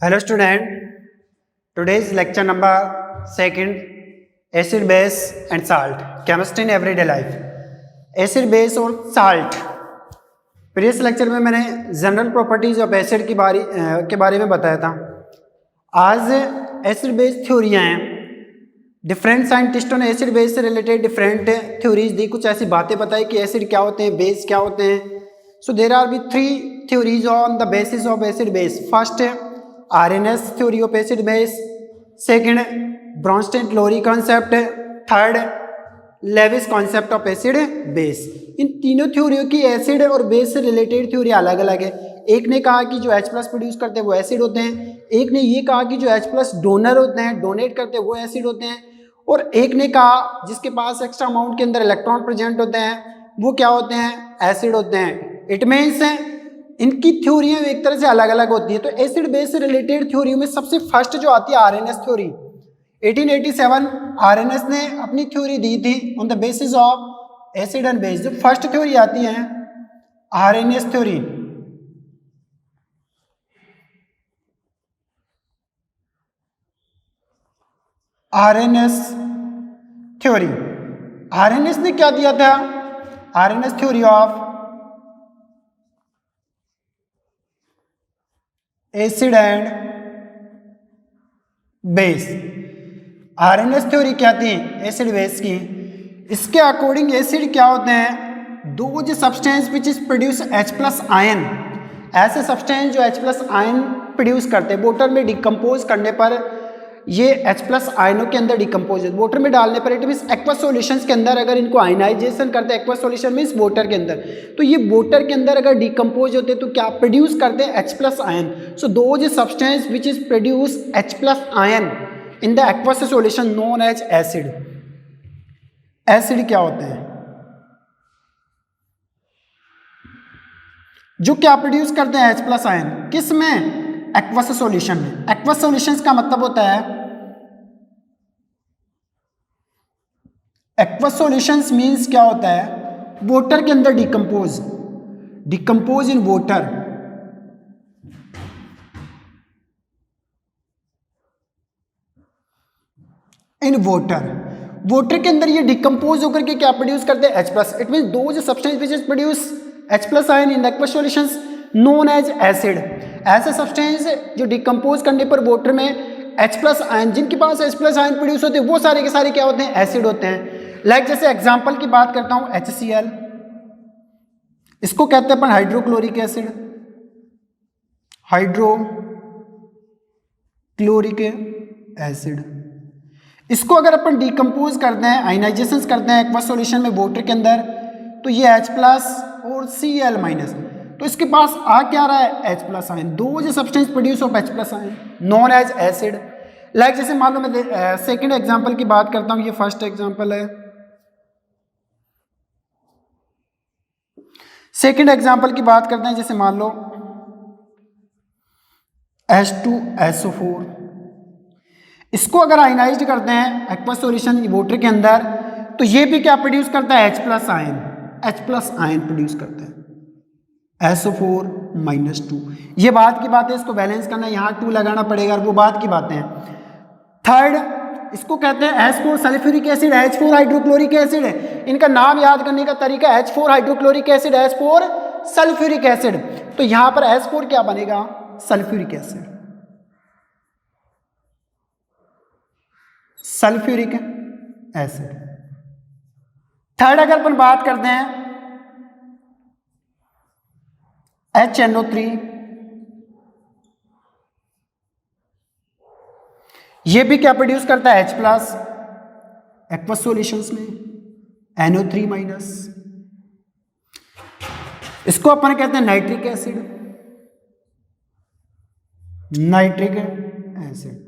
Hello student, today's lecture number 2nd, acid base and salt, chemistry in everyday life. Acid base और salt. Previous lecture में मैंने general properties of acid के बारे में बताया था। आज एसिड बेस थ्योरियाँ हैं। डिफरेंट साइंटिस्टों ने एसिड बेस से रिलेटेड डिफरेंट थ्योरीज दी, कुछ ऐसी बातें बताई कि एसिड क्या होते हैं, बेस क्या होते हैं। So there are be 3 theories on the basis of acid base. First Arrhenius theory of acid base, second Bronsted Lowry concept, third Lewis concept of acid base. इन तीनों थ्योरियों की एसिड और बेस से रिलेटेड थ्योरी अलग अलग है। एक ने कहा कि जो H+ प्रोड्यूस करते हैं वो एसिड होते हैं, एक ने ये कहा कि जो H+ डोनर होते हैं, डोनेट करते हैं वो एसिड होते हैं, और एक ने कहा जिसके पास एक्स्ट्रा अमाउंट के अंदर इलेक्ट्रॉन प्रेजेंट होते हैं वो क्या होते हैं, एसिड होते हैं। इट मीन्स इनकी थ्योरियां एक तरह से अलग अलग होती है। तो एसिड बेस से रिलेटेड थ्योरी में सबसे फर्स्ट जो आती है आरएनएस थ्योरी। 1887 आरएनएस ने अपनी थ्योरी दी थी on the basis of acid and base. जो फर्स्ट थ्योरी आती है RNS theory, RNS theory. RNS ने क्या दिया था, RNS theory of acid and base. Arrhenius theory क्या थी एसिड बेस की। इसके अकॉर्डिंग एसिड क्या होते हैं, those substance which is produce H+ ion. ऐसे सब्सटेंस जो H+ आयन प्रोड्यूस करते हैं, वाटर में डिकम्पोज करने पर ये H+ आयनों के अंदर डिकम्पोज, वाटर में डालने पर इट मीन्स एक्वा सॉल्यूशंस के अंदर अगर इनको आयनाइजेशन करते हैं, एक्वा सॉल्यूशन मीन्स वाटर के अंदर, तो ये वाटर के अंदर अगर डिकम्पोज होते हैं तो क्या प्रोड्यूस करते हैं H+ ion. So those substance which is produce H+ ion in the aqueous solution known as acid. Acid क्या होते हैं, जो क्या प्रोड्यूस करते हैं H+ आयन, किस में, एक्वस सॉल्यूशन में। एक्वस सॉल्यूशंस का मतलब होता है, एक्वस सॉल्यूशंस मींस क्या होता है, वाटर के अंदर decompose, decompose in water. In water, water के अंदर ये डिकम्पोज होकर के क्या प्रोड्यूस करते हैं H+। It means those substance which is produce H+ ion in aqueous solutions known as acid. ऐसे सब्सटेंस जो डिकम्पोज करने पर वाटर में H+ आयन, जिनके पास H+ आयन प्रोड्यूस होते हैं वो सारे के सारे क्या होते हैं, एसिड होते हैं। लाइक जैसे एग्जांपल की बात करता हूं HCl, इसको कहते हैं अपन हाइड्रोक्लोरिक एसिड, हाइड्रोक्लोरिक एसिड। इसको अगर अपन डिकम्पोज करते हैं, आयनाइजेशन करते हैं एक्वस सॉल्यूशन में वाटर के अंदर, तो ये H+ और Cl-, तो इसके पास आ क्या रहा है, H+ आयन। दो जो substance produce of H+ ion known as acid. Like जैसे मान लो मैं सेकंड एग्जांपल की बात करता हूं, ये फर्स्ट एग्जांपल है। सेकंड एग्जांपल की बात करते हैं, जैसे मान लो H2SO4, इसको अगर आयनाइज्ड करते हैं एक्वस सॉल्यूशन वाटर के अंदर, तो ये भी क्या प्रोड्यूस करता है, H+ ion, H+ ion produce करता है, SO4-2। ये बात की बात है, इसको बैलेंस करना, यहाँ 2 लगाना पड़ेगा, वो बात की बातें हैं। थर्ड, इसको कहते हैं H4 sulphuric acid, H4 hydrochloric acid है। इनका नाम याद करने का तरीका H4 hydrochloric acid, H4 sulphuric acid. तो यहां पर H4 क्या बनेगा, sulphuric acid, sulphuric acid. Third अगर अपन बात करते हैं HNO3, ये भी क्या प्रोड्यूस करता है, H+ एक्वस सॉल्यूशंस में, NO3-। इसको अपन कहते हैं nitric acid, nitric acid.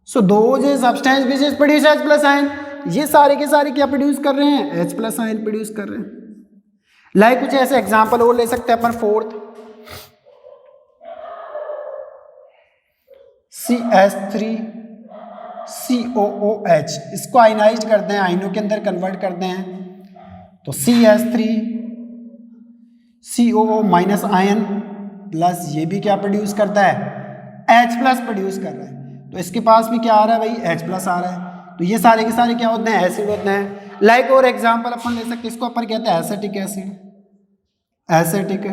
So those substance which is produce H+ ion, ये सारे के सारे क्या प्रोड्यूस कर रहे हैं, H+ आयन प्रोड्यूस कर रहे हैं। लाइक कुछ ऐसे एग्जांपल और ले सकते हैं अपन। फोर्थ CH3COOH, इसको आयनाइज्ड करते हैं, आयनों के अंदर कन्वर्ट करते हैं, तो CH3COO- आयन प्लस ये भी क्या प्रोड्यूस करता है, H प्लस प्रोड्यूस कर रहा है, तो इसके पास भी क्या आ रहा है भाई, H प्लस आ रहा है। तो ये सारे के सारे क्या होते हैं, एसिड होते हैं। लाइक और एग्जांपल अपन ले सकते हैं, इसको अपन कहते हैं acetic acid, acetic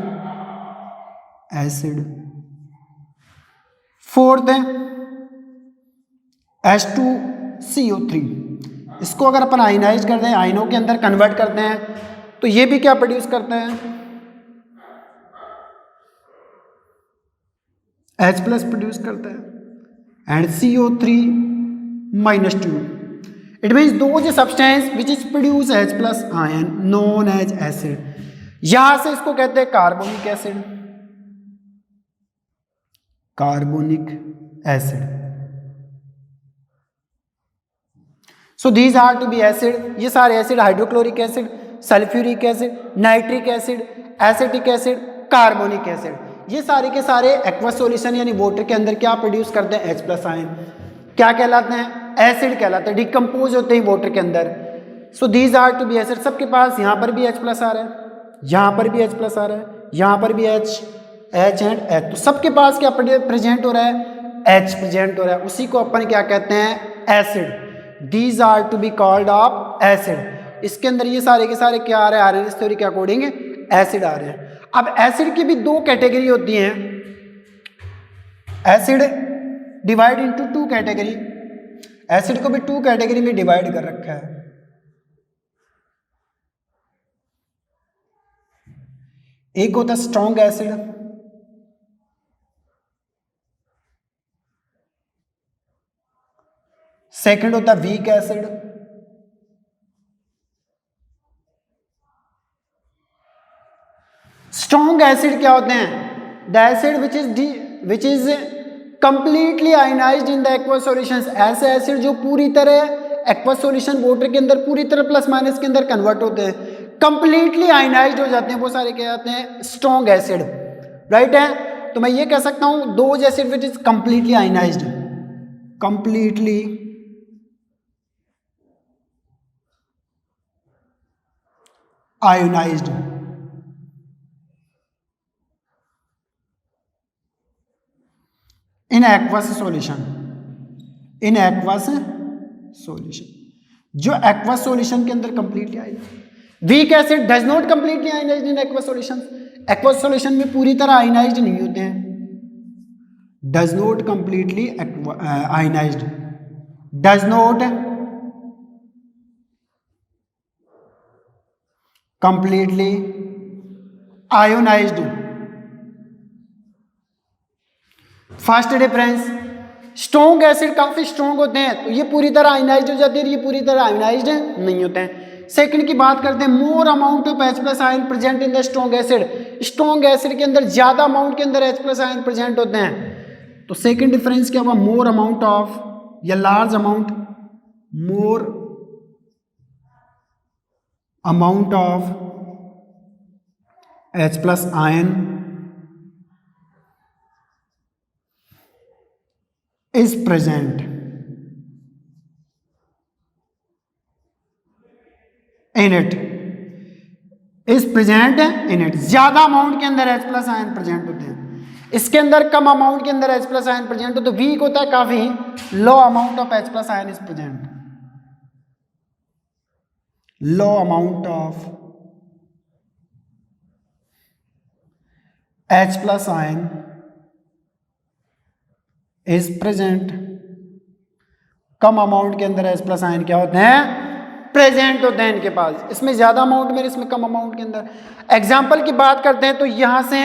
acid. Fourth है H2CO3, इसको अगर अपन आयनाइज करते हैं, आयनों के अंदर कन्वर्ट करते हैं, तो ये भी क्या प्रोड्यूस करते हैं, H प्लस प्रोड्यूस करता है, and CO3 -2। It means those substance which is produce H plus ion known as acid. यहां से इसको कहते हैं carbonic acid, carbonic acid. So these are to be acid, ये सारे acid hydrochloric acid, sulphuric acid, nitric acid, acetic acid, carbonic acid, ये सारे के सारे एक्वस सॉल्यूशन यानी वाटर के अंदर क्या प्रोड्यूस करते हैं, H प्लस आयन। क्या कहलाते हैं, एसिड कहलाते हैं, डिकम्पोज होते हैं वाटर के अंदर। So these are to be acid. सबके पास यहाँ पर भी H प्लस आ रहा है, यहाँ पर भी H प्लस आ रहा है, यहाँ पर भी H एंड H, तो सबके पास क्या प्रेजेंट हो रहा है, H प्रेजेंट हो रहा है। उसी को अपन क्या कहते हैं, acid. These are to be called of acid. इसके अंदर ये सारे के सारे क्या आ रहे हैं, आर्यन थ्योरी के अकॉर्डिंग एसिड आ रहे हैं। अब एसिड की भी दो कैटेगरी होती हैं, acid divide into two category. Acid को भी टू कैटेगरी में डिवाइड कर रखा है। एक होता है स्ट्रॉन्ग एसिड, सेकंड होता है वीक एसिड, स्ट्रॉन्ग एसिड क्या होते हैं, the acid which is completely ionized in the aqueous solutions. ऐसे एसिड जो पूरी तरह एक्वस सॉल्यूशन वाटर के अंदर पूरी तरह प्लस माइनस के अंदर कन्वर्ट होते हैं, कंप्लीटली आयनाइज्ड हो जाते हैं, वो सारे क्या जाते हैं, स्ट्रॉन्ग एसिड। राइट है, तो मैं ये कह सकता हूं those acid which is completely ionised, completely ionised in aqueous solution, in aqueous solution, जो एक्वस सॉल्यूशन के अंदर completely ionised. Weak acid does not completely ionized in aqueous solution, aqueous solution में पूरी तरह आयनाइज्ड नहीं होते हैं, does not completely ionised, does not completely ionized. First difference, strong acid काफी स्ट्रॉन्ग होते हैं तो ये पूरी तरह आयनाइज्ड हो जाती है, ये पूरी तरह आयनाइज्ड नहीं होते हैं। सेकंड की बात करते हैं, more amount of H plus ion present in the strong acid, strong acid के अंदर ज्यादा अमाउंट के अंदर H प्लस आयन प्रेजेंट होते हैं। तो सेकंड डिफरेंस क्या हुआ, मोर अमाउंट ऑफ या large amount, more amount of H plus ion is present in it, is present in it। ज्यादा अमाउंट के अंदर H प्लस आयन प्रेजेंट होते हैं, इसके अंदर कम अमाउंट के अंदर H प्लस आयन प्रेजेंट हो तो वीक होता है काफी, लो amount of H plus ion is present, low amount of H plus ion is present, come amount के अंदर H प्लस आयन क्या होते हैं, प्रेजेंट होते हैं इनके पास, इसमें ज्यादा अमाउंट में, इसमें कम अमाउंट के अंदर। एग्जांपल की बात करते हैं तो यहां से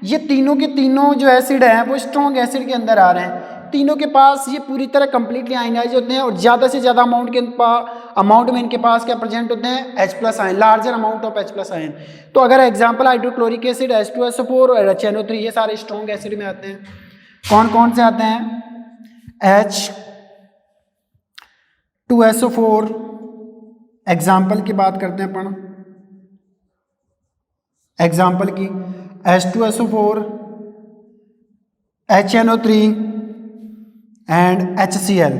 ये तीनों के तीनों जो एसिड हैं वो स्ट्रॉन्ग एसिड के अंदर आ रहे हैं, तीनों के पास ये पूरी तरह कंप्लीटली आयनाइज होते हैं और ज्यादा से ज्यादा अमाउंट में इनके पास क्या प्रेजेंट होते हैं, H plus ion, larger amount of H plus ion. तो अगर एग्जाम्पल हाइड्रोक्लोरिक एसिड H2SO4 और HNO3 ये सारे स्ट्रॉन्ग एसिड में आते हैं। कौन कौन से आते हैं, H2SO4, एग्जाम्पल की बात करते हैं अपन, एग्जाम्पल की H2SO4, HNO3 एंड HCl,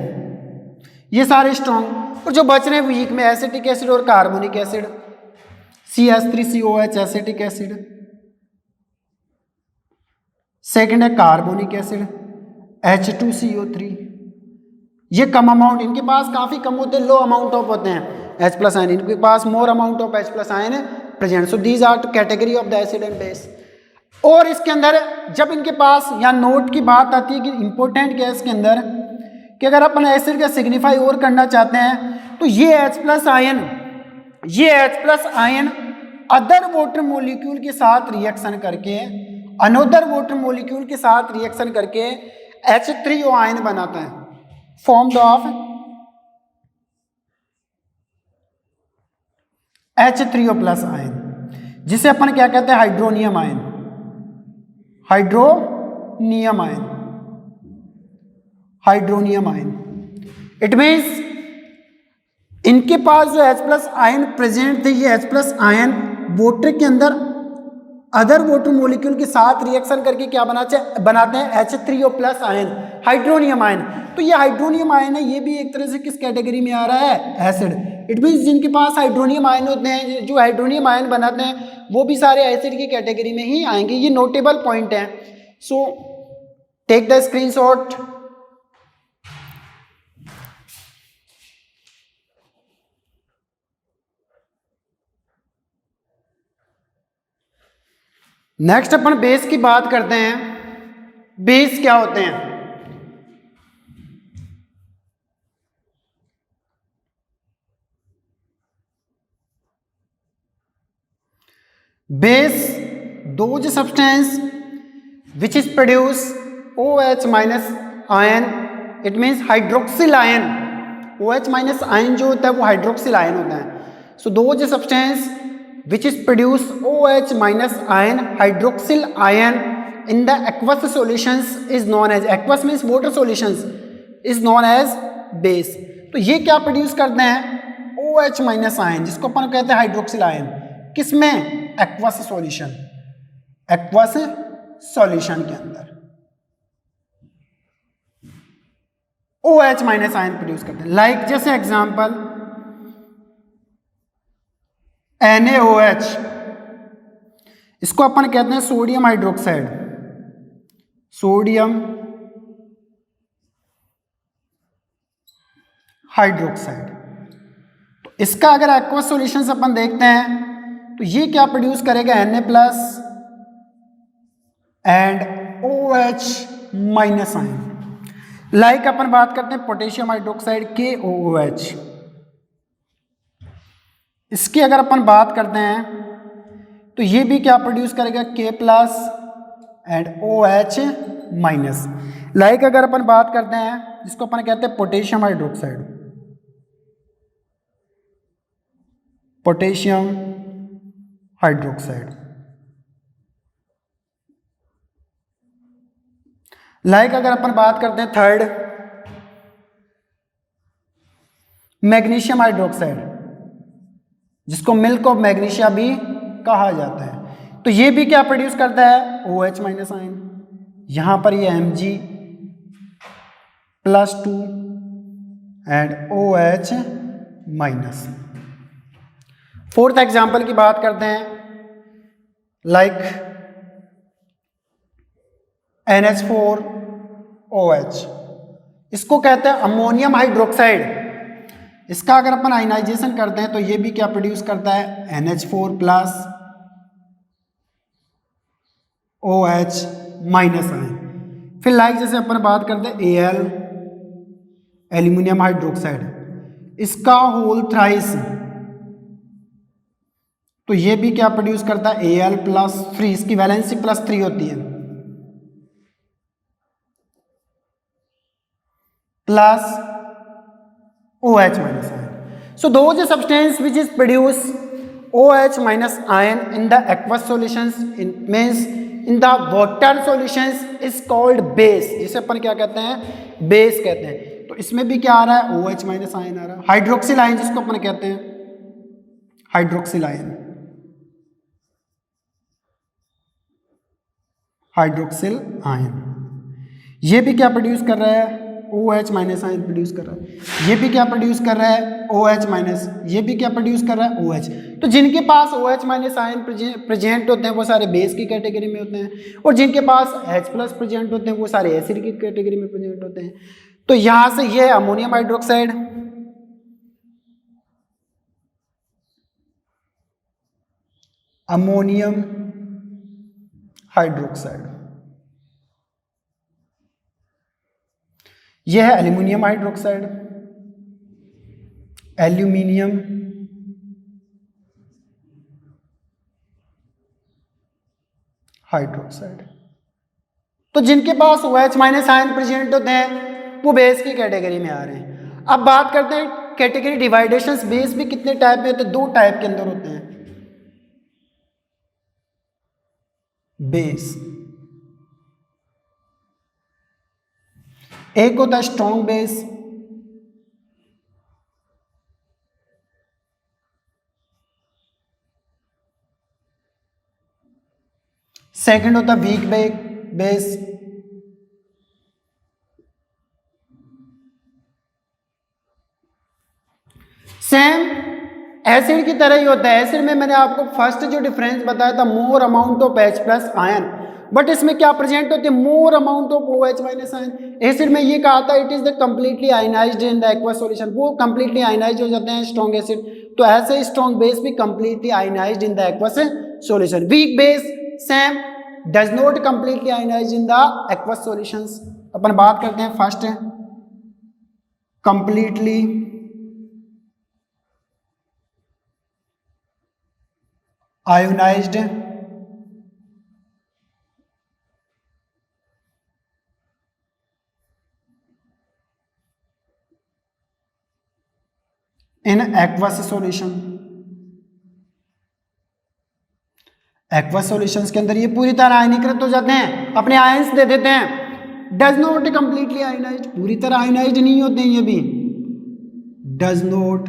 ये सारे स्ट्रॉन्ग। और जो बच रहे हैं वीक में एसिटिक एसिड और carbonic acid, CS3COH acetic acid, second है कार्बोनिक एसिड, H2CO3, ये कम अमाउंट, इनके पास काफ़ी कम होते हैं, लो अमाउंट ऑफ होते हैं H प्लस आयन, इनके पास more amount of H plus ion present. So these are category of the acid and base. और इसके अंदर जब इनके पास या नोट की बात आती है कि इंपॉर्टेंट क्या है इसके अंदर, कि अगर अपन एसिड का सिग्निफाई और करना चाहते हैं तो ये H plus ion other water molecule के साथ रिएक्शन करके, अनदर वाटर मॉलिक्यूल के साथ रिएक्शन करके H3O आयन बनाता है, formed of H3O plus ion, जिसे अपन क्या कहते हैं, hydronium ion, hydronium ion, hydronium ion. It means इनके पास जो H प्लस आयन प्रेजेंट थे, ये H प्लस आयन वाटर के अंदर अदर वाटर मॉलिक्यूल के साथ रिएक्शन करके क्या बनाते हैं H3O plus ion, hydronium ion. तो ये हाइड्रोनियम आयन है, ये भी एक तरह से किस कैटेगरी में आ रहा है, एसिड। इट मीन्स जिनके पास हाइड्रोनियम आयन होते हैं, जो हाइड्रोनियम आयन बनाते हैं, वो भी सारे एसिड की कैटेगरी में ही आएंगे। ये नोटेबल पॉइंट है। So take the screenshot. Next अपन बेस की बात करते हैं। बेस क्या होते हैं? Base, those substance which is produce OH minus ion, it means hydroxyl ion। OH minus ion जो होता है वो हाइड्रोक्सिल आयन होता है। सो those substance which is produce OH minus ion, hydroxyl ion in the aqueous solutions is known as, aqueous means water solutions, is known as base। तो ये क्या produce करते हैं? OH minus ion, जिसको अपन कहते हैं हाइड्रोक्सिल आयन। किसमें? Aqueous solution, aqueous solution के अंदर OH माइनस आयन प्रोड्यूस करते हैं। लाइक जैसे एग्जांपल NaOH, इसको अपन कहते हैं सोडियम हाइड्रोक्साइड, सोडियम हाइड्रोक्साइड। तो इसका अगर एक्वस सॉल्यूशन अपन देखते हैं तो ये क्या प्रोड्यूस करेगा? Na plus and OH minus ion. Like अपन बात करते हैं पोटेशियम हाइड्रोक्साइड KOOH, इसकी अगर अपन बात करते हैं तो ये भी क्या प्रोड्यूस करेगा? K plus and OH minus. Like अगर अपन बात करते हैं जिसको अपन कहते हैं potassium hydroxide, potassium hydroxide. Like अगर अपन बात करते हैं थर्ड, मैग्नीशियम हाइड्रोक्साइड, जिसको मिल्क ऑफ मैग्नीशिया भी कहा जाता है। तो ये भी क्या प्रोड्यूस करता है? OH minus ion. यहां पर ये Mg plus 2 and OH minus. Fourth example की बात करते हैं, लाइक NH4OH, इसको कहते हैं अमोनियम हाइड्रोक्साइड। इसका अगर अपन आयनाइजेशन करते हैं तो ये भी क्या प्रोड्यूस करता है? NH4 plus OH minus ion. फिर लाइक जैसे अपन बात करते हैं Al, एल्यूमिनियम हाइड्रोक्साइड, इसका होल थ्राइस, तो ये भी क्या प्रोड्यूस करता है? Al प्लस 3, इसकी वैलेंसी प्लस 3 होती है, plus OH minus ion. So those substance which is produce OH minus ion in the aqueous solutions, it means in the water solutions is called base, जिसे अपन क्या कहते हैं? Base कहते हैं। तो इसमें भी क्या आ रहा है? OH minus ion आ रहा है। हाइड्रोक्सिल आयन जिसको अपन कहते हैं हाइड्रोक्सिल आयन, हाइड्रोक्सिल आयन, ये भी क्या प्रोड्यूस कर रहा है? OH माइनस आयन प्रोड्यूस कर रहा है। ये भी क्या प्रोड्यूस कर रहा है? OH minus. ये भी क्या प्रोड्यूस कर रहा है? OH। तो जिनके पास OH माइनस आयन प्रेजेंट होते हैं वो सारे बेस की कैटेगरी में होते हैं, और जिनके पास H प्लस प्रेजेंट होते हैं वो सारे एसिड की कैटेगरी में प्रेजेंट होते हैं। तो यहां से ये अमोनियम हाइड्रोक्साइड, अमोनियम हाइड्रोक्साइड, यह है एल्यूमिनियम हाइड्रोक्साइड, एल्यूमिनियम हाइड्रोक्साइड। तो जिनके पास OH माइनस आयन प्रेजेंट होते हैं वो बेस की कैटेगरी में आ रहे हैं। अब बात करते हैं कैटेगरी डिवाइडेशंस। बेस भी कितने टाइप में होते हैं? 2 टाइप के अंदर होते हैं बेस। एक होता है स्ट्रॉन्ग बेस, सेकंड होता है वीक बेस, सेम एसिड की तरह ही होता है। एसिड में मैंने आपको फर्स्ट जो डिफरेंस बताया था, more amount of H plus ion, but इसमें क्या प्रेजेंट होते हैं? More amount of OH minus ion. Acid में ये कहा था it is the completely ionized in the aqueous solution, वो कंप्लीटली आयनाइज्ड हो जाते हैं स्ट्रॉन्ग एसिड। तो ऐसे स्ट्रॉन्ग बेस भी completely ionized in the aqueous solution. Weak base same, does not completely ionized in the aqueous solutions. अपन बात करते हैं first completely ionised in aqueous solution. Aqueous solutions के अंदर ये पूरी तरह आयनीकृत हो जाते हैं, अपने आयंस दे देते हैं। डज नॉट कंप्लीटली आयनाइज्ड, पूरी तरह आयनाइज्ड नहीं होते हैं ये भी। Does not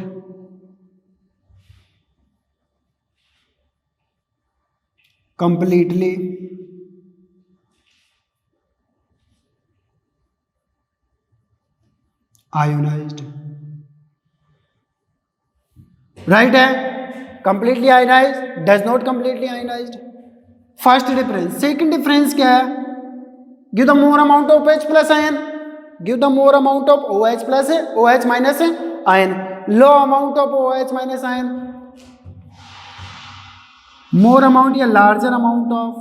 completely ionized, right है। Completely ionized, does not completely ionized, first difference. Second difference क्या है? Give the more amount of H plus ion, give the more amount of OH plus OH minus ion, low amount of OH minus ion, more amount या larger amount of,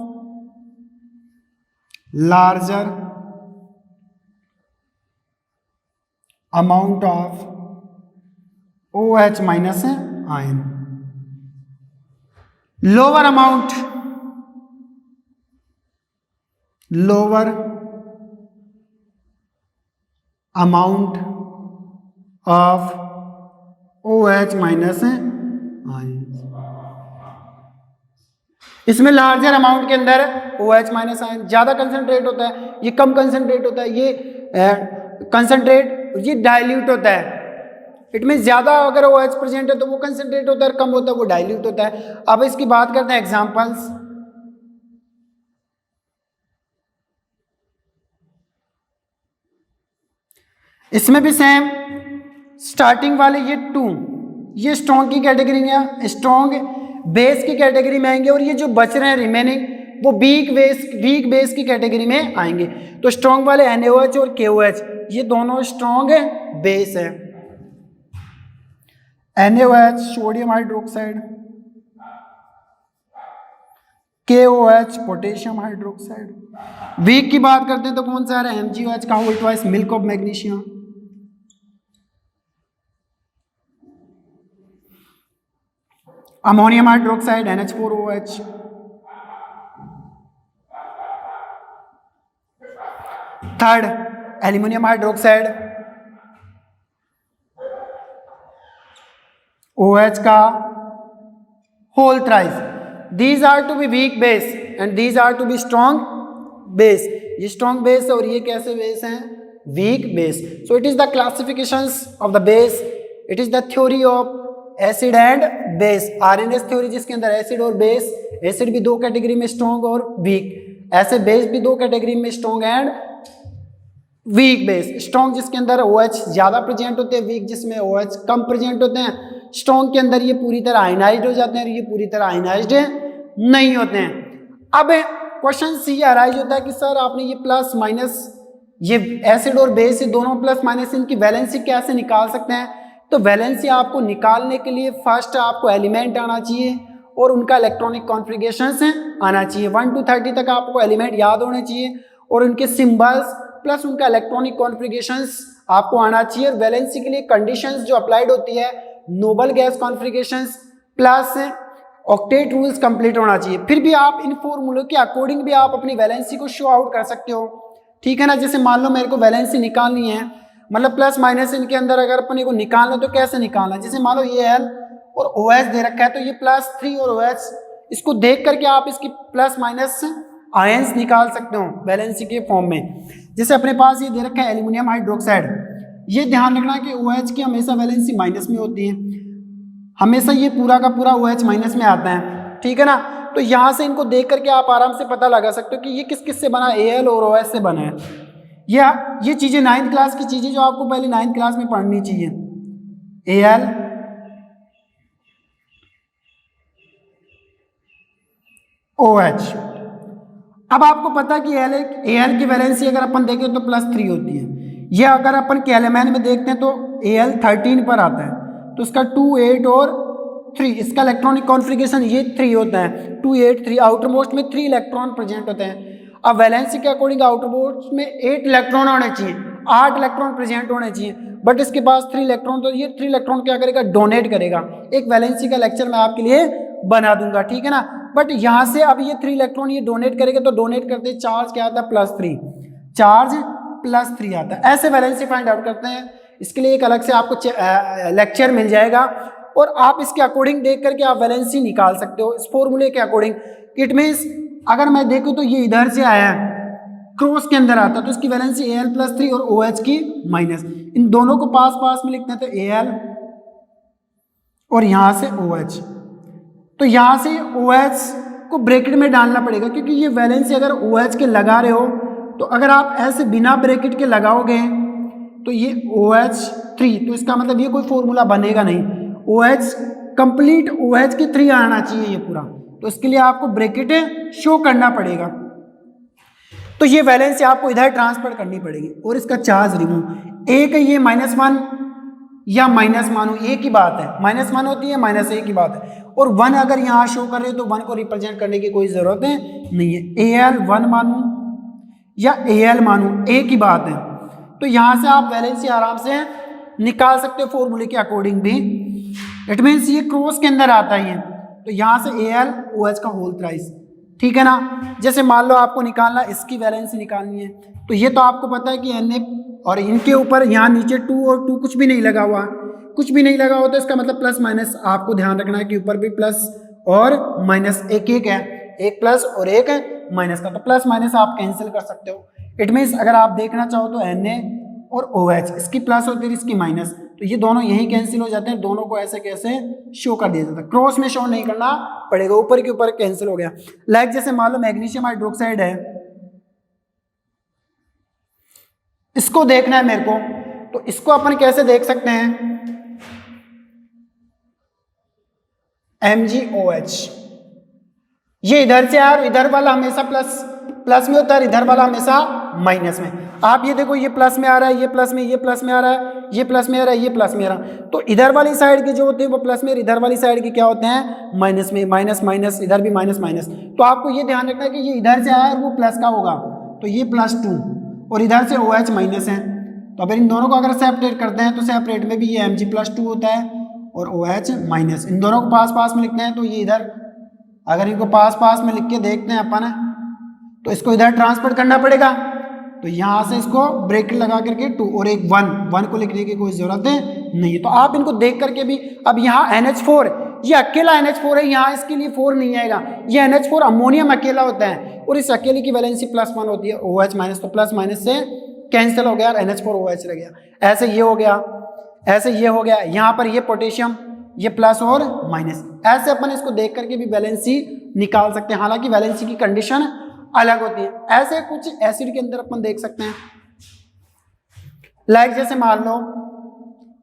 larger amount of OH minus ion, lower amount, lower amount of OH minus ion. इसमें larger amount के अंदर OH minus ion ज्यादा concentrate होता है, ये कम concentrate होता है, ये कंसंट्रेट ये डाइल्यूट होता है। इट मीन ज्यादा अगर OH प्रेजेंट है तो वो कंसंट्रेट होता है, कम होता है वो डाइल्यूट होता है। अब इसकी बात करते हैं एग्जांपल्स। इसमें भी सेम, स्टार्टिंग वाले ये 2 ये स्ट्रॉन्ग की कैटेगरी में, स्ट्रॉन्ग बेस की कैटेगरी में आएंगे, और ये जो बच रहे हैं रिमेनिंग वो वीक बेस की कैटेगरी में आएंगे। तो स्ट्रॉन्ग वाले NaOH और KOH ये दोनों स्ट्रॉन्ग बेस है। NaOH sodium hydroxide, KOH potassium hydroxide. Weak की बात करते हैं तो कौन सा है? MgOH का whole twice milk of magnesium. Ammonium hydroxide NH4OH, third aluminium hydroxide OH का whole thrice. These are to be weak base and these are to be strong base. ये स्ट्रॉन्ग बेस है और ये कैसे बेस हैं? Weak base. So it is the classifications of the base, it is the theory of acid and base, Arrhenius theory, जिसके अंदर acid और base, acid भी 2 कैटेगरी में स्ट्रॉन्ग और वीक, ऐसे बेस भी 2 कैटेगरी में strong and week base, strong जिसके अंदर OH ज्यादा प्रेजेंट होते हैं, वीक जिसमें OH कम प्रेजेंट होते हैं। स्ट्रॉन्ग के अंदर ये पूरी तरह आयनाइज्ड हो जाते हैं और ये पूरी तरह आयनाइज्ड नहीं होते हैं। अब क्वेश्चन सी अराइज होता है कि सर आपने ये प्लस माइनस, ये एसिड और बेस दोनों प्लस माइनस, इनकी वैलेंसी कैसे निकाल सकते हैं? तो वैलेंसी आपको निकालने के लिए फर्स्ट आपको एलिमेंट आना चाहिए और उनका इलेक्ट्रॉनिक कॉन्फ़िगरेशंस आना चाहिए। 1 to 30 तक आपको एलिमेंट याद होने चाहिए और उनके सिंबल्स प्लस उनका इलेक्ट्रॉनिक कॉन्फ़िगरेशंस आपको आना चाहिए। और वैलेंसी के लिए कंडीशंस जो अप्लाइड होती है, noble gas configurations plus octet rules complete होना चाहिए। फिर भी आप इन फॉर्मूलों के अकॉर्डिंग भी आप अपनी वैलेंसी को शो आउट कर सकते हो, ठीक है ना। जैसे मान लो मेरे को वैलेंसी निकालनी है, मतलब प्लस माइनस इनके अंदर अगर अपने को निकालना तो कैसे निकालना, जैसे मान लो ये L और OH दे रखा है तो ये +3 और OH, इसको देख करके आप इसकी प्लस माइनस आयंस निकाल सकते हो वैलेंसी के फॉर्म में। जैसे अपने पास ये दे रखा है एल्यूमिनियम हाइड्रोक्साइड, ये ध्यान रखना कि OH की हमेशा वैलेंसी माइनस में होती है, हमेशा ये पूरा का पूरा OH माइनस में आता है, ठीक है ना। तो यहाँ से इनको देख करके आप आराम से पता लगा सकते हो कि ये किस किस से बना है, Al और OH से बना है। ये चीजें 9th क्लास की चीजें जो आपको पहले 9th क्लास में पढ़नी चाहिए। Al OH। अब आपको पता है कि Al की वैलेंसी अगर अपन देखें तो +3 होती है। ये अगर अपन कैलेमैन में देखते हैं तो Al 13 पर आता है, तो इसका 2, 8 और 3, इसका इलेक्ट्रॉनिक कॉन्फ़िगरेशन ये 3 होता है, 2, 8, 3। आउटर मोस्ट में 3 इलेक्ट्रॉन प्रेजेंट होते हैं। अब वैलेंसी के अकॉर्डिंग आउटर मोस्ट में 8 इलेक्ट्रॉन होने चाहिए, 8 इलेक्ट्रॉन प्रेजेंट होने चाहिए, बट इसके पास 3 इलेक्ट्रॉन, तो ये 3 इलेक्ट्रॉन क्या करेगा, डोनेट करेगा। एक वैलेंसी का लेक्चर मैं आपके लिए बना दूंगा, ठीक है ना। बट यहाँ से अब ये 3 इलेक्ट्रॉन ये डोनेट करेगा, तो डोनेट करते चार्ज क्या आता है, +3, चार्ज +3 आता है। ऐसे वैलेंसी फाइंड आउट करते हैं, इसके लिए एक अलग से आपको लेक्चर मिल जाएगा और आप इसके अकॉर्डिंग देख करके आप वैलेंसी निकाल सकते हो इस फॉर्मूले के अकॉर्डिंग। इट मीन्स अगर मैं देखूं तो ये इधर से आया है, क्रॉस के अंदर आता है, तो इसकी वैलेंसी Al +3 और OH की माइनस, इन दोनों को पास पास में लिखते हैं, तो Al और यहां से OH, तो यहां से OH को ब्रैकेट में डालना पड़ेगा, क्योंकि ये वैलेंसी अगर OH के लगा रहे हो तो अगर आप ऐसे बिना ब्रैकेट के लगाओगे तो ये OH3, तो इसका मतलब ये कोई फॉर्मूला बनेगा नहीं। OH कंप्लीट OH के 3 आना चाहिए ये पूरा, तो इसके लिए आपको ब्रैकेट शो करना पड़ेगा। तो ये वैलेंसी आपको इधर ट्रांसफर करनी पड़ेगी और इसका चार्ज रिमूव। एक ये -1 या माइनस मानो, एक ही बात है, माइनस वन होती है, माइनस एक ही बात है। और 1 अगर यहाँ शो कर रहे हो तो 1 को रिप्रेजेंट करने की कोई जरूरत नहीं है। Al 1 मानू या Al मानू, एक ही बात है। तो यहाँ से आप वैलेंसी आराम से निकाल सकते हो फॉर्मूले के अकॉर्डिंग भी। इट मीन्स ये क्रॉस के अंदर आता है, तो यहाँ से Al OH का होल थ्राइस, ठीक है ना। जैसे मान लो आपको निकालना, इसकी वैलेंसी निकालनी है, तो ये तो आपको पता है कि Na और इनके ऊपर यहाँ नीचे 2 और 2 कुछ भी नहीं लगा हुआ, कुछ भी नहीं लगा हुआ, तो इसका मतलब प्लस माइनस आपको ध्यान रखना है कि ऊपर भी प्लस और माइनस एक एक है, एक प्लस और एक माइनस का, तो प्लस माइनस आप कैंसिल कर सकते हो। इट मीन्स अगर आप देखना चाहो तो Na और OH, इसकी प्लस होती है इसकी माइनस, तो ये दोनों यही कैंसिल हो जाते हैं, दोनों को ऐसे कैसे शो कर दिया जाता है, क्रॉस में शो नहीं करना पड़ेगा, ऊपर के ऊपर कैंसिल हो गया। लाइक जैसे मान लो मैग्नीशियम हाइड्रोक्साइड है, इसको देखना है मेरे को, तो इसको अपन कैसे देख सकते हैं, MgOH, ये इधर से आया और इधर वाला हमेशा प्लस में होता है, इधर वाला हमेशा माइनस में। आप ये देखो, ये प्लस में आ रहा है, ये प्लस में, ये प्लस में आ रहा है, ये प्लस में आ रहा है, ये प्लस में आ रहा है, तो इधर वाली साइड के जो होते हैं वो प्लस में, इधर वाली साइड के क्या होते हैं माइनस में, माइनस माइनस, इधर भी माइनस माइनस। तो आपको ये ध्यान रखना है कि ये इधर से आया और वो प्लस का होगा, तो ये +2 और इधर से OH माइनस है, तो अगर इन दोनों को अगर सेपरेट करते हैं तो सेपरेट में भी ये Mg+2 होता है और OH माइनस, इन दोनों को पास पास में लिखते हैं, तो ये इधर अगर इनको पास पास में लिख के देखते हैं अपन, तो इसको इधर ट्रांसफर करना पड़ेगा, तो यहाँ से इसको ब्रैकेट लगा करके 2 और एक 1 को लिखने की कोई जरूरत नहीं है। तो आप इनको देख करके भी, अब यहाँ NH4, ये अकेला NH4 है, यहाँ इसके लिए 4 नहीं आएगा, ये NH4 अमोनियम अकेला होता है और इस अकेले की वैलेंसी +1 होती है, OH माइनस, तो प्लस माइनस से कैंसिल हो गया और NH4 OH रह गया। ऐसे ये हो गया, ऐसे ये हो गया, यहाँ पर ये पोटेशियम, ये प्लस और माइनस, ऐसे अपन इसको देख करके भी वैलेंसी निकाल सकते हैं, हालांकि वैलेंसी की कंडीशन अलग होती है। ऐसे कुछ एसिड के अंदर अपन देख सकते हैं, लाइक जैसे मान लो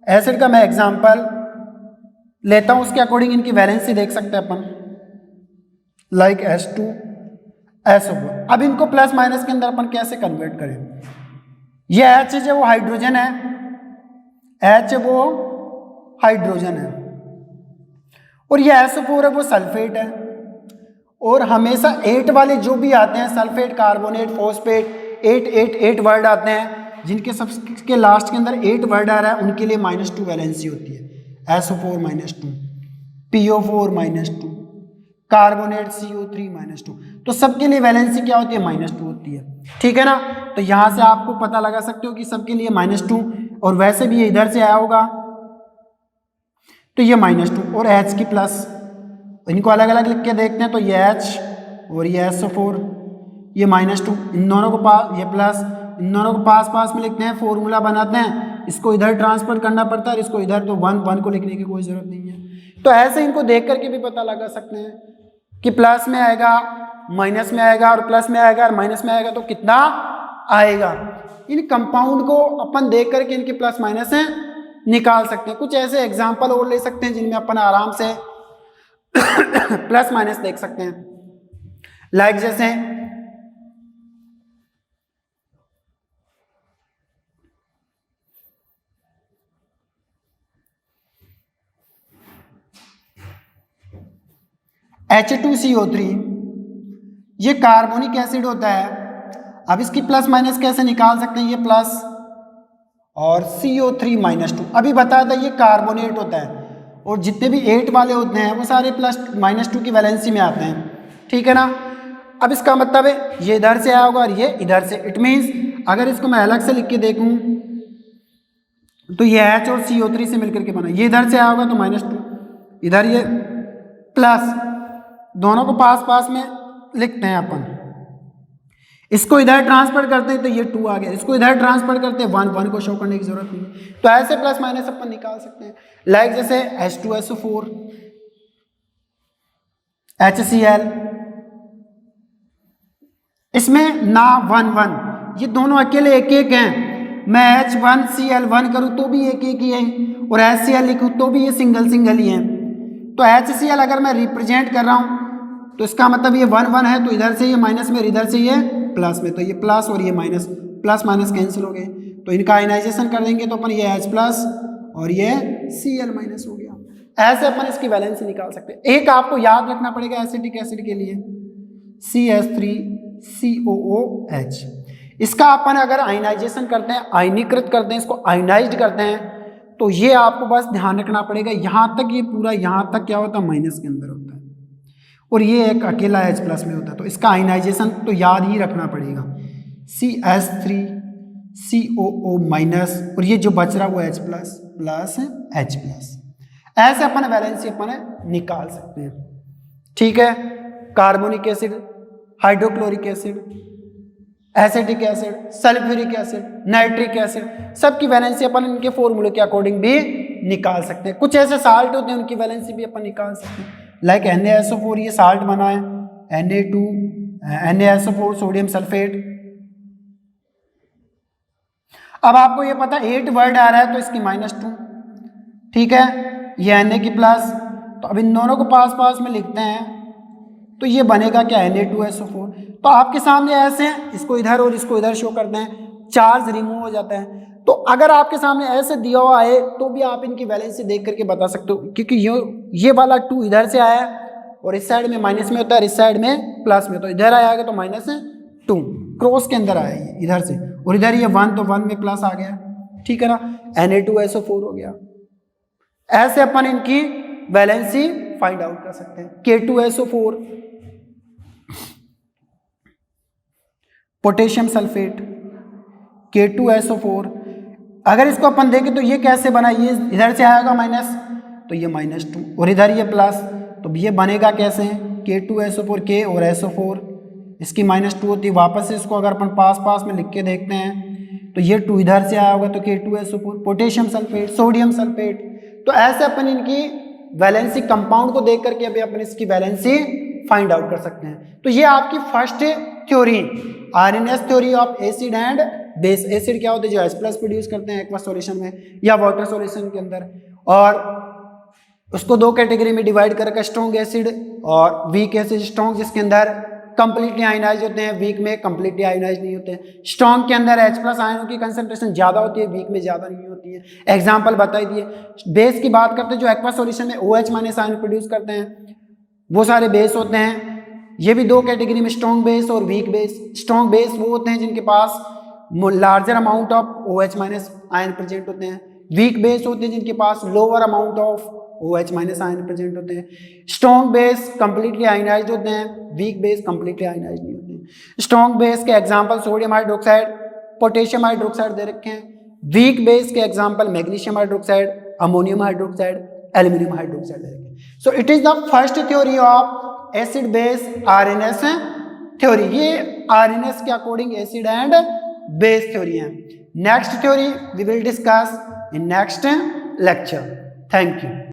एसिड का मैं एग्जांपल लेता हूं, उसके अकॉर्डिंग इनकी वैलेंसी देख सकते हैं अपन, लाइक H2SO4। अब इनको प्लस माइनस के अंदर अपन कैसे कन्वर्ट करें? ये H है वो हाइड्रोजन है, H वो हाइड्रोजन है, और ये SO4 है वो सल्फेट है। और हमेशा 8 वाले जो भी आते हैं, सल्फेट, कार्बोनेट, फॉस्फेट, 8 वर्ड आते हैं, जिनके सबके लास्ट के अंदर 8 वर्ड आ रहा है, उनके लिए -2 वैलेंसी होती है। SO4 -2, PO4 -2, carbonate CO3 -2। तो सबके लिए वैलेंसी क्या होती है? -2 होती है। ठीक है ना? तो यहां से आपको पता लगा सकते हो कि सबके लिए -2, और वैसे भी ये इधर से आया होगा तो ये -2 और H की प्लस, इनको अलग अलग लिख के देखते हैं। तो ये H और ये SO4, ये -2, इन दोनों को पास, ये प्लस, इन दोनों को पास पास में लिखते हैं, फॉर्मूला बनाते हैं, इसको इधर ट्रांसफर करना पड़ता है और इसको इधर, तो 1 को लिखने की कोई जरूरत नहीं है। तो ऐसे इनको देख करके भी पता लगा सकते हैं कि प्लस में आएगा, माइनस में आएगा, और प्लस में आएगा और माइनस में आएगा, तो कितना आएगा। इन कंपाउंड को अपन देख करके इनके प्लस माइनस है निकाल सकते हैं। कुछ ऐसे एग्जाम्पल और ले सकते हैं जिनमें अपन आराम से प्लस माइनस देख सकते हैं। लाइक जैसे H2CO3, ये कार्बोनिक एसिड होता है। अब इसकी प्लस माइनस कैसे निकाल सकते हैं? ये प्लस और CO3 -2। अभी बताया था ये कार्बोनेट होता है, और जितने भी 8 वाले होते हैं वो सारे प्लस -2 की वैलेंसी में आते हैं। ठीक है ना? अब इसका मतलब है ये इधर से आया होगा और ये इधर से। इट मीन्स अगर इसको मैं अलग से लिख के देखूं तो ये H और CO3 से मिलकर के बना, ये इधर से आया होगा तो -2, इधर ये प्लस, दोनों को पास पास में लिखते हैं अपन। इसको इधर ट्रांसफर करते हैं तो ये 2 आ गया, इसको इधर ट्रांसफर करते हैं 1 को शो करने की जरूरत नहीं है। तो ऐसे प्लस माइनस अपन निकाल सकते हैं। लाइक जैसे H2SO4, HCl, इसमें ना 1 ये दोनों अकेले एक हैं। मैं H1Cl1 करूं तो भी एक ही है, और HCl लिखूं तो भी ये सिंगल ही है। तो HCl अगर मैं रिप्रेजेंट कर रहा हूं तो इसका मतलब ये 1 है, तो इधर से ये माइनस में, इधर से ये प्लस में, तो ये प्लस और ये माइनस, प्लस माइनस कैंसिल हो गए। तो इनका आयनाइजेशन कर देंगे तो अपन ये H प्लस और ये Cl माइनस हो गया। ऐसे अपन इसकी वैलेंसी निकाल सकते हैं। एक आपको याद रखना पड़ेगा एसिटिक एसिड के लिए, CH3COOH। इसका अपन अगर आयनाइजेशन करते हैं, आयनीकृत करते हैं, इसको आयनाइज्ड करते हैं, तो ये आपको बस ध्यान रखना पड़ेगा, यहाँ तक ये पूरा यहाँ तक क्या होता है? माइनस के अंदर होता है, और ये एक अकेला H प्लस में होता है। तो इसका आयनाइजेशन तो याद ही रखना पड़ेगा, CH3COO माइनस, और ये जो बच रहा वो H plus plus H plus. ऐसे अपन वैलेंसी अपन निकाल सकते हैं। ठीक है? Carbonic acid, hydrochloric acid, acetic acid, sulphuric acid, nitric acid, सबकी वैलेंसी अपन इनके फॉर्मूले के अकॉर्डिंग भी निकाल सकते हैं। कुछ ऐसे साल्ट होते हैं उनकी वैलेंसी भी अपन निकाल सकते हैं। लाइक NaSO4, ये साल्ट बना है, NaSO4 सोडियम सल्फेट। अब आपको ये पता 8 वर्ड आ रहा है तो इसकी -2, ठीक है, ये Na की प्लस, तो अब इन दोनों को पास पास में लिखते हैं तो ये बनेगा क्या? Na2SO4। तो आपके सामने ऐसे हैं, इसको इधर और इसको इधर शो करते हैं, चार्ज रिमूव हो जाता है। तो अगर आपके सामने ऐसे दिया हुआ है तो भी आप इनकी वैलेंसी देख करके बता सकते हो, क्योंकि ये वाला 2 इधर से आया और इस साइड में माइनस में होता है, इस साइड में प्लस में, तो इधर आएगा तो -2 क्रॉस के अंदर आया ये इधर से, और इधर ये 1 तो 1 में प्लस आ गया। ठीक है ना? Na2SO4 हो गया। ऐसे अपन इनकी वैलेंसी फाइंड आउट कर सकते हैं। K2SO4, पोटेशियम सल्फेट, K2SO4, अगर इसको अपन देखें तो ये कैसे बना? ये इधर से आएगा माइनस, तो ये -2, और इधर ये प्लस, तो ये बनेगा कैसे? K2SO4, K और SO4, इसकी -2 होती है। वापस से इसको अगर अपन पास पास में लिख के देखते हैं तो ये 2 इधर से आया होगा तो K2SO4, potassium sulphate, sodium sulphate. तो ऐसे अपन इनकी वैलेंसी कंपाउंड को देख करके अभी अपन इसकी वैलेंसी फाइंड आउट कर सकते हैं। तो ये आपकी first theory, RNS theory of acid and base acid क्या होते हैं जो H प्लस प्रोड्यूस करते हैं एक्वा सॉल्यूशन में या वाटर सॉल्यूशन के अंदर, और उसको दो कैटेगरी में डिवाइड करके स्ट्रॉन्ग एसिड और वीक एसिड। स्ट्रॉन्ग जिसके अंदर कंप्लीटली आयनाइज होते हैं, वीक में कंप्लीटली आयनाइज नहीं होते हैं। स्ट्रॉन्ग के अंदर H प्लस आयनों की कंसंट्रेशन ज़्यादा होती है, वीक में ज़्यादा नहीं होती है। एग्जाम्पल बता दिए। बेस की बात करते हैं जो एक्वा सॉल्यूशन में OH माइनस आयन प्रोड्यूस करते हैं वो सारे बेस होते हैं। ये भी दो कैटेगरी में, स्ट्रॉन्ग बेस और वीक बेस। स्ट्रॉन्ग बेस वो होते हैं जिनके पास larger amount of OH minus ion present होते हैं। वीक बेस होते हैं जिनके पास lower amount of OH minus ion present होते हैं। स्ट्रॉन्ग बेस कंप्लीटली आयनाइज्ड होते हैं, वीक बेस कंप्लीटली आयनाइज्ड नहीं होते हैं। स्ट्रॉन्ग बेस के example sodium hydroxide, potassium hydroxide दे रखे हैं। वीक बेस के example magnesium hydroxide, ammonium hydroxide, aluminium hydroxide दे रखे हैं। So it is the first theory of acid base RNS theory. ये RNS के according acid and base theory है। Next theory we will discuss in next lecture. Thank you.